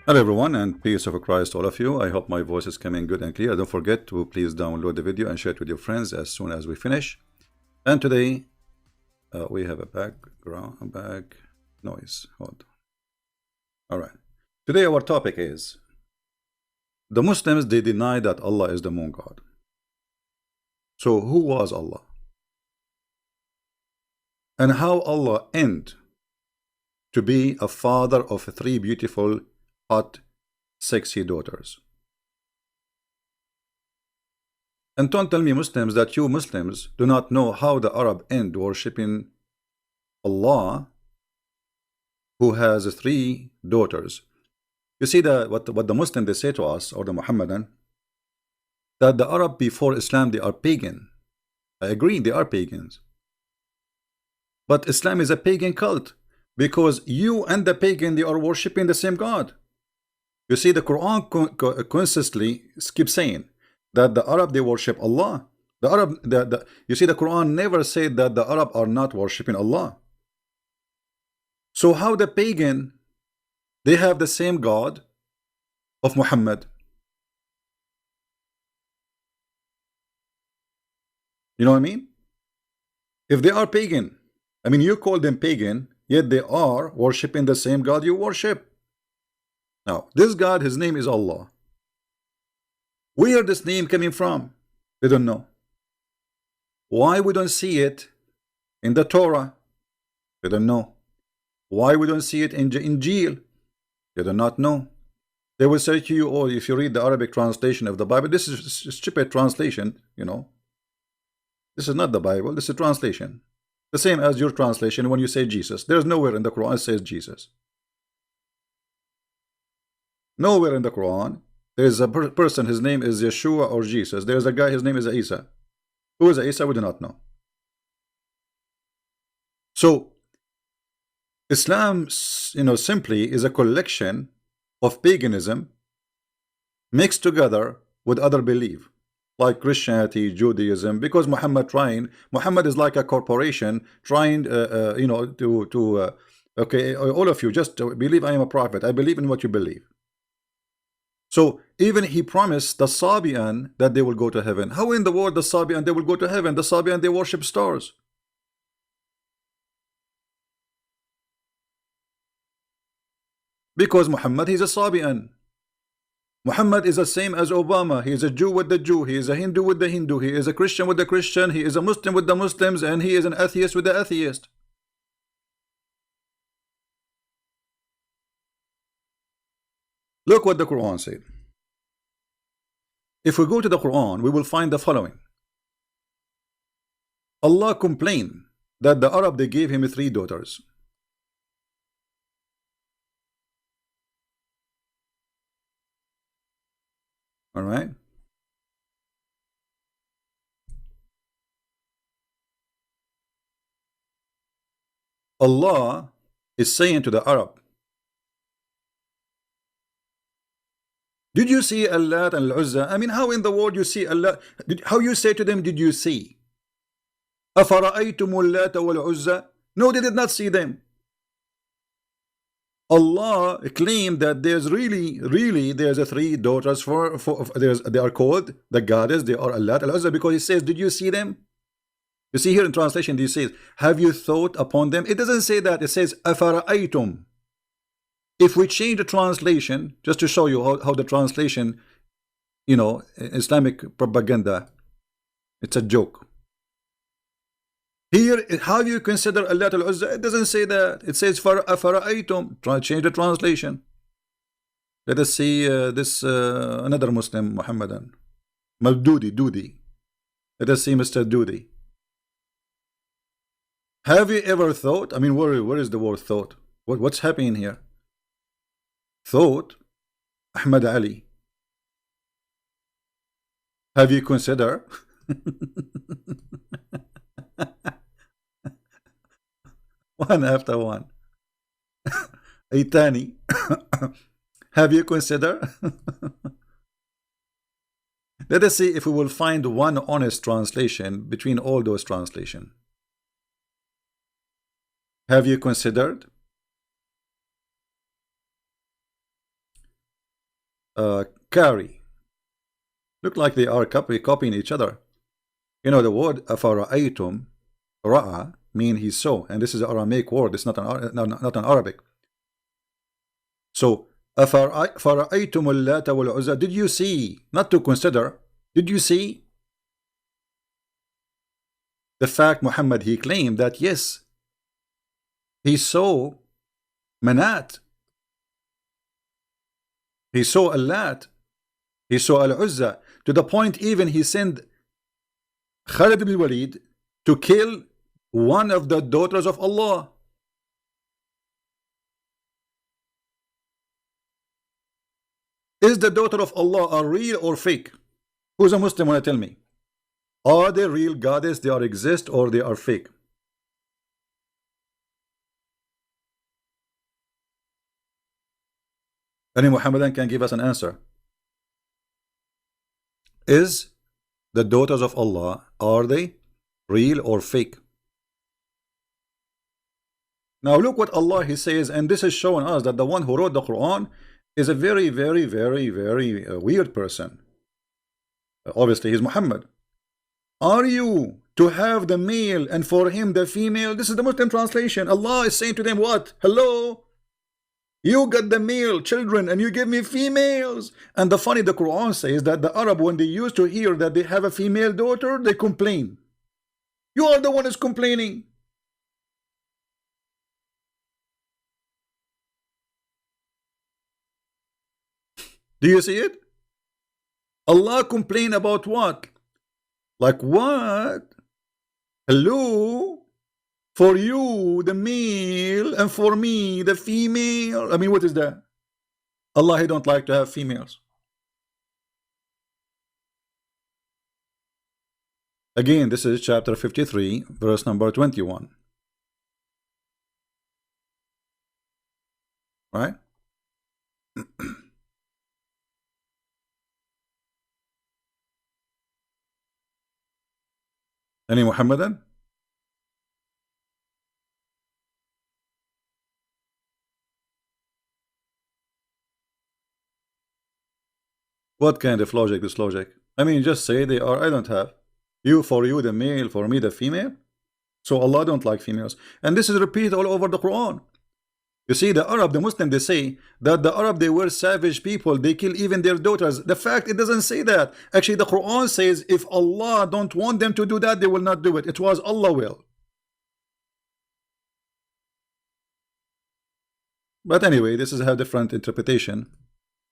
Hello everyone, and peace of Christ to all of you. I hope my voice is coming good and clear. Don't forget to please download the video and share it with your friends as soon as we finish. And today we have a back noise. Hold on. All right. Today our topic is the Muslims. They deny that Allah is the moon god. So who was Allah? And how Allah end to be a father of three beautiful, hot, sexy daughters? And don't tell me, Muslims, that you Muslims do not know how the Arab end worshipping Allah, who has three daughters. You see what the Muslim they say to us, or the Muhammadan, that the Arab before Islam they are pagan. I agree, they are pagans. But Islam is a pagan cult, because you and the pagan they are worshipping the same God. You see, the Quran consistently keeps saying that the Arab they worship Allah. The Arab, you see, the Quran never said that the Arab are not worshipping Allah. So how the pagan they have the same God of Muhammad? You know what I mean? If they are pagan, I mean, you call them pagan, yet they are worshipping the same God you worship. Now, this God, his name is Allah. Where this name coming from? They don't know. Why we don't see it in the Torah? They don't know. Why we don't see it in the Injil? They do not know. They will say to you, oh, if you read the Arabic translation of the Bible, this is a stupid translation, you know. This is not the Bible, this is a translation. The same as your translation when you say Jesus. There's nowhere in the Quran it says Jesus. Nowhere in the Quran there's a person, his name is Yeshua or Jesus. There's a guy, his name is Isa. Who is Isa? We do not know. So Islam, you know, simply is a collection of paganism mixed together with other belief, like Christianity, Judaism. Because Muhammad is like a corporation trying, you know, okay, all of you just believe I am a prophet. I believe in what you believe. So even he promised the Sabian that they will go to heaven. How in the world the Sabian they will go to heaven? The Sabian they worship stars. Because Muhammad, he's a Sabian. Muhammad is the same as Obama. He is a Jew with the Jew. He is a Hindu with the Hindu. He is a Christian with the Christian. He is a Muslim with the Muslims. And he is an atheist with the atheist. Look what the Quran said. If we go to the Quran, we will find the following. Allah complained that the Arab they gave him three daughters. All right. Allah is saying to the Arab, did you see Allah and Al-Uzza? I mean, how in the world you see Allah? How you say to them, did you see? أَفَرَأَيْتُمُ اللَّاتَ وَالْعُزَّى? No, they did not see them. Allah claimed that there's really there's a three daughters they are called the goddess. They are Allah Al-Uzza, because he says, did you see them? You see here in translation, he says, have you thought upon them? It doesn't say that. It says أَفَرَأَيْتُمْ. If we change the translation, just to show you how the translation, you know, Islamic propaganda, it's a joke. Here, how you consider Allah Al-Uzza? It doesn't say that. It says fara'aytum. Try to change the translation. Let us see this another Muslim, Muhammadan. Dudi. Let us see Mr. Dudi. Have you ever thought? I mean, where is the word thought? What's happening here? Thought, Ahmad Ali. Have you considered? One after one. Itani. Have you considered? Let us see if we will find one honest translation between all those translations. Have you considered? carry. Look like they are copying each other. You know the word afara'aytum, ra'a, mean he saw, and this is an Aramaic word. It's not an Arabic. So afara'aytum al-Lata wal-Uzza. Did you see? Not to consider. Did you see the fact Muhammad he claimed that yes, he saw Manat, he saw Al-Lat, he saw Al-Uzza, to the point even he sent Khalid ibn Walid to kill one of the daughters of Allah. Is the daughter of Allah a real or fake? Who's a Muslim want to tell me? Are they real goddess, they are exist, or they are fake? Any Muhammadan can give us an answer. Is the daughters of Allah, are they real or fake? Now look what Allah he says, and this is showing us that the one who wrote the Quran is a very weird person. Obviously he's Muhammad. Are you to have the male and for him the female? This is the Muslim translation. Allah is saying to them what? Hello? You got the male children and you give me females. And the Quran says that the Arab, when they used to hear that they have a female daughter, they complain. You are the one who's complaining. Do you see it? Allah complain about what? Like what? Hello? For you, the male, and for me, the female. I mean, what is that? Allah, he don't like to have females. Again, this is chapter 53, verse number 21. Right? Any Muhammadan? What kind of logic is logic? I mean, just say they are, I don't have. You, for you, the male, for me, the female. So Allah don't like females. And this is repeated all over the Quran. You see, the Arab, the Muslim, they say that the Arab, they were savage people. They kill even their daughters. The fact, it doesn't say that. Actually, the Quran says if Allah don't want them to do that, they will not do it. It was Allah will. But anyway, this is a different interpretation.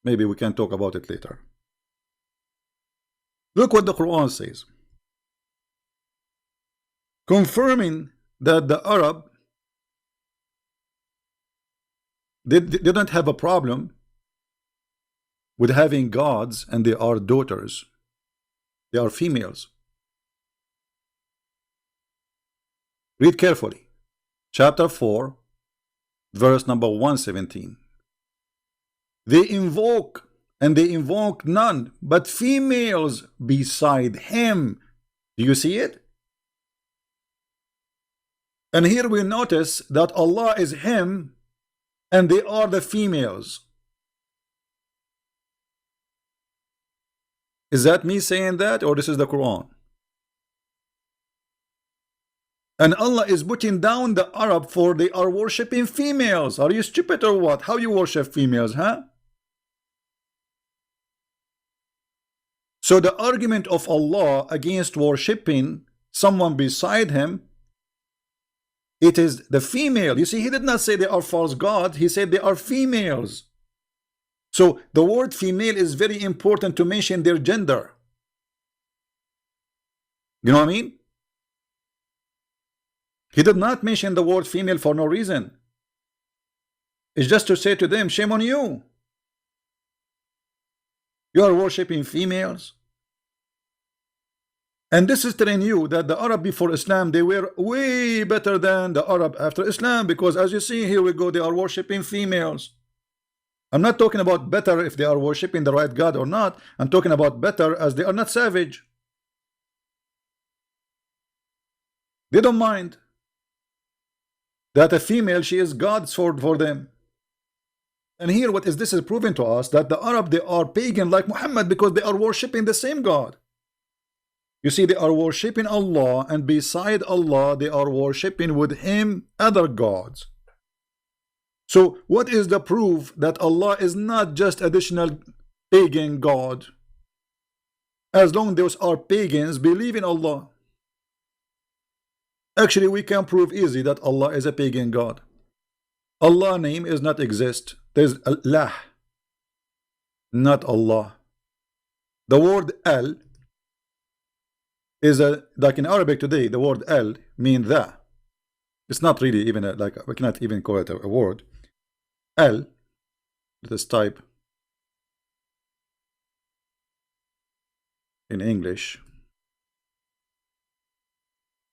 Maybe we can talk about it later. Look what the Quran says. Confirming that the Arab, they don't have a problem with having gods and they are daughters. They are females. Read carefully. Chapter 4, verse number 117. They invoke, and they invoke none but females beside him. Do you see it? And here we notice that Allah is him and they are the females. Is that me saying that, or this is the Quran? And Allah is putting down the Arab for they are worshipping females. Are you stupid or what? How you worship females, huh? So the argument of Allah against worshipping someone beside him, it is the female. You see, he did not say they are false gods. He said they are females. So the word female is very important to mention their gender. You know what I mean? He did not mention the word female for no reason. It's just to say to them, shame on you. You are worshipping females. And this is telling you that the Arab before Islam, they were way better than the Arab after Islam, because as you see, here we go, they are worshipping females. I'm not talking about better if they are worshipping the right God or not. I'm talking about better as they are not savage. They don't mind that a female, she is God for them. And here what is this is proven to us that the Arab, they are pagan like Muhammad because they are worshipping the same God. You see, they are worshipping Allah, and beside Allah they are worshipping with him other gods. So what is the proof that Allah is not just additional pagan God? As long as those are pagans, believe in Allah. Actually, we can prove easy that Allah is a pagan God. Allah name is not exist. There's Allah, not Allah. The word Al is like in Arabic today, the word Al mean the. It's not really even like we cannot even call it a word. Al, let us type in English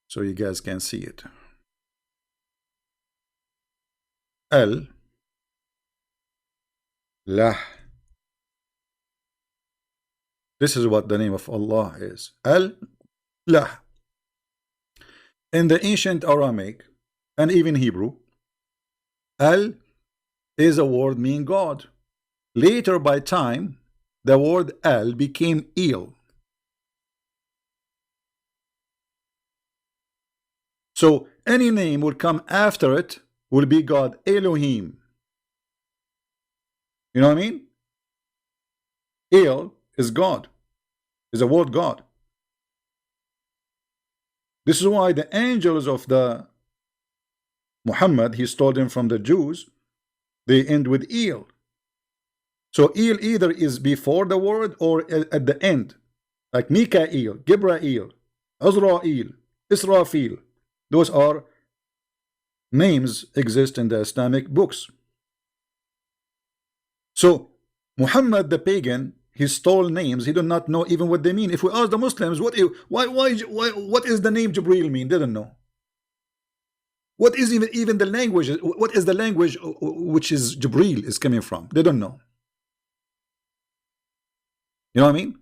so you guys can see it. Al, Lah. This is what the name of Allah is. Al, Lah. In the ancient Aramaic and even Hebrew, Al is a word mean God. Later by time, the word Al became Il. So any name will come after it will be God. Elohim. You know what I mean? El is God, is a word God. This is why the angels of the Muhammad, he stole them from the Jews, they end with El. So El either is before the word or at the end, like Mikael, Gibrael, Azrael, Israfil. Those are names exist in the Islamic books. So Muhammad the pagan, he stole names. He did not know even what they mean. If we ask the Muslims, what is the name Jibril mean? They don't know. What is even the language? What is the language which is Jibril is coming from? They don't know. You know what I mean?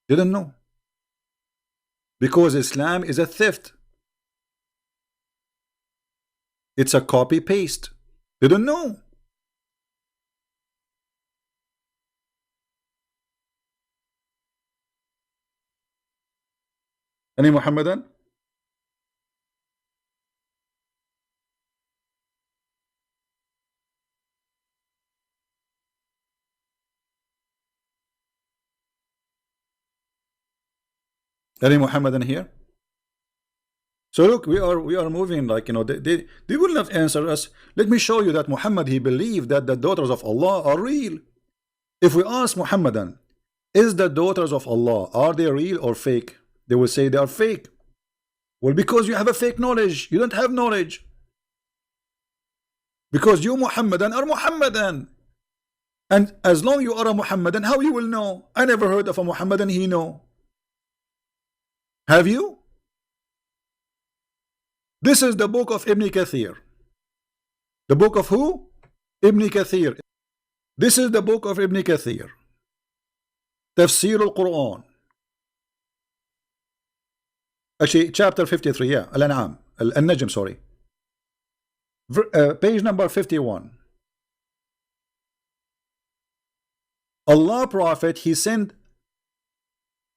They don't know. Because Islam is a theft. It's a copy paste. They don't know. Any Muhammadan? Any Muhammadan here? So look, we are moving like, you know, they will not answer us. Let me show you that Muhammad, he believed that the daughters of Allah are real. If we ask Muhammadan, is the daughters of Allah, are they real or fake? They will say they are fake. Well, because you have a fake knowledge. You don't have knowledge. Because you Muhammadan are Muhammadan. And as long you are a Muhammadan, how you will know? I never heard of a Muhammadan he know. Have you? This is the book of Ibn Kathir. The book of who? Ibn Kathir. This is the book of Ibn Kathir. Tafsir al-Quran. Actually, chapter 53, yeah. Al-An'am. Al-Najm, sorry. Page number 51. Allah Prophet, he sent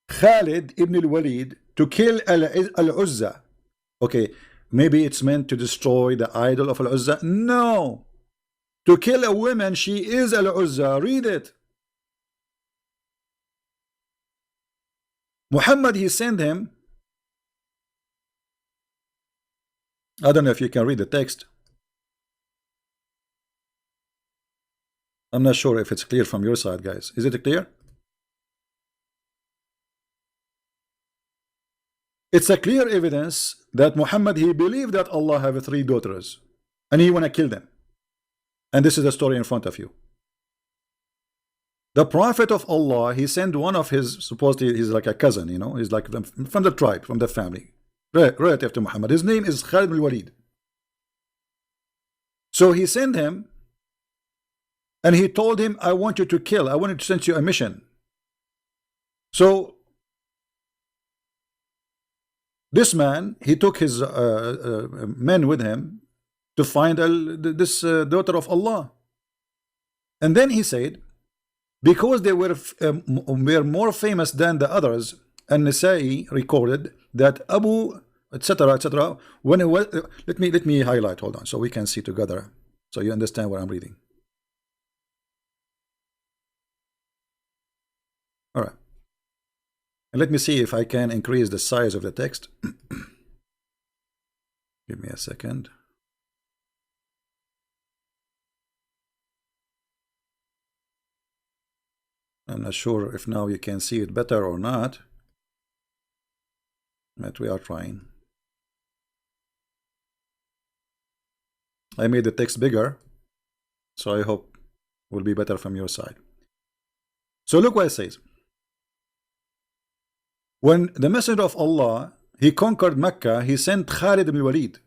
Khalid ibn al-Walid to kill Al-Uzza. Okay, maybe it's meant to destroy the idol of Al-Uzza. No. To kill a woman, she is Al-Uzza. Read it. Muhammad, he sent him. I don't know if you can read the text. I'm not sure if it's clear from your side, guys. Is it clear? It's a clear evidence that Muhammad, he believed that Allah have 3 daughters and he want to kill them. And this is the story in front of you. The Prophet of Allah, he sent one of his, supposedly he's like a cousin, you know, he's like from the tribe, from the family, relative to Muhammad. His name is Khalid ibn Walid. So he sent him and he told him, I want you to kill, I want to send you a mission. So this man, he took his men with him to find this daughter of Allah. And then he said, because they were more famous than the others, and Nasai recorded that Abu, etc., etc. When it was, let me highlight. Hold on, so we can see together, so you understand what I'm reading. All right, and let me see if I can increase the size of the text. Give me a second. I'm not sure if now you can see it better or not, but we are trying. I made the text bigger, so I hope it will be better from your side. So look what it says. When the Messenger of Allah, he conquered Mecca, he sent Khalid ibn Walid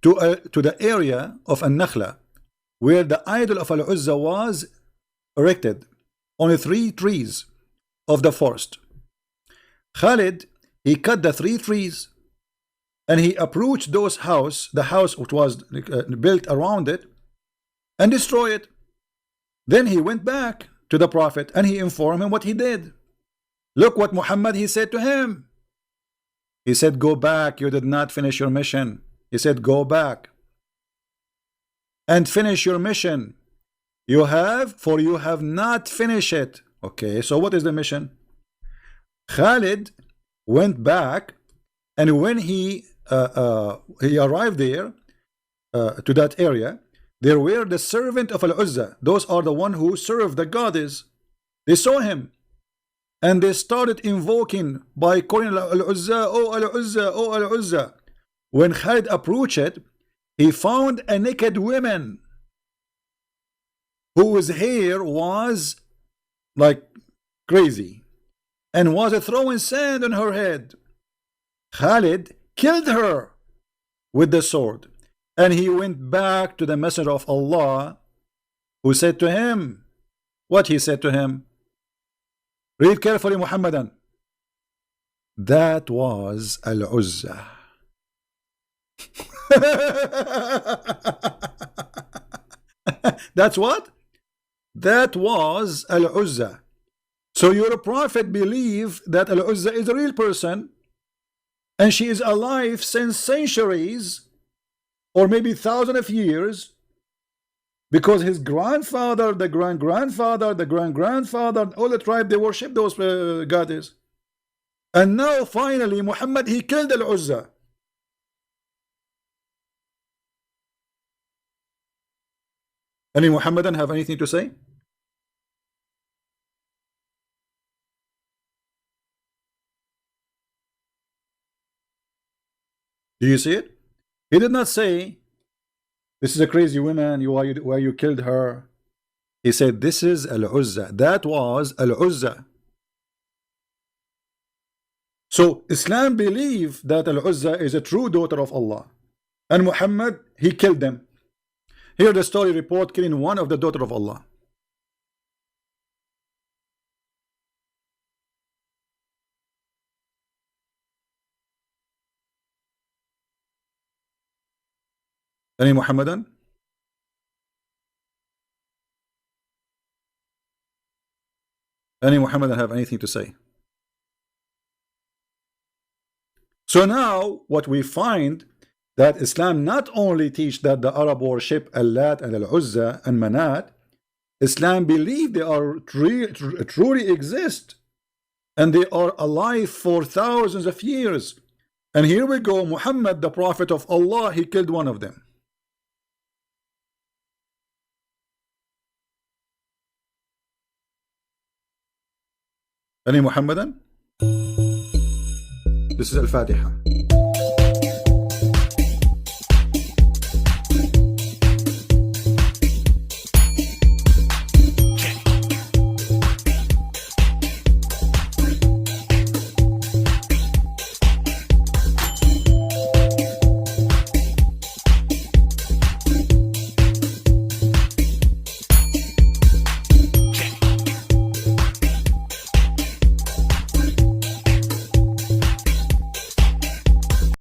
to the area of An-Nakhla, where the idol of Al-Uzza was erected on 3 trees of the forest. Khalid, he cut the 3 trees, and he approached the house which was built around it, and destroyed it. Then he went back to the Prophet and he informed him what he did. Look what Muhammad, he said to him. He said, go back, you did not finish your mission. He said, go back and finish your mission. You have not finished it. Okay, so what is the mission? Khalid went back, and when he arrived there to that area, there were the servant of Al-Uzza. Those are the one who serve the goddess. They saw him, and they started invoking by calling Al-Uzza, oh Al-Uzza, oh Al-Uzza. When Khalid approached it, he found a naked woman whose hair was like crazy and was throwing sand on her head. Khalid killed her with the sword, and he went back to the Messenger of Allah, who said to him, what he said to him? Read carefully, Muhammadan. That was Al-Uzza. That's what? That was Al-Uzza. So your prophet believed that Al-Uzza is a real person, and she is alive since centuries, or maybe thousands of years, because his grandfather, the grandfather, the grandfather, all the tribe, they worship those goddesses. And now finally Muhammad, he killed Al-Uzza. Any Muhammadan have anything to say? Do you see it? He did not say, this is a crazy woman, why you killed her. He said, this is Al-Uzza. That was Al-Uzza. So Islam believed that Al-Uzza is a true daughter of Allah, and Muhammad, he killed them. Here the story report killing one of the daughter of Allah. Any Muhammadan? Any Muhammadan have anything to say? So now what we find, that Islam not only teach that the Arab worship Al-Lat and Al-Uzza and Manat, Islam believe they are truly exist, and they are alive for thousands of years. And here we go, Muhammad, the prophet of Allah, he killed one of them. Any Muhammadan? This is Al-Fatiha.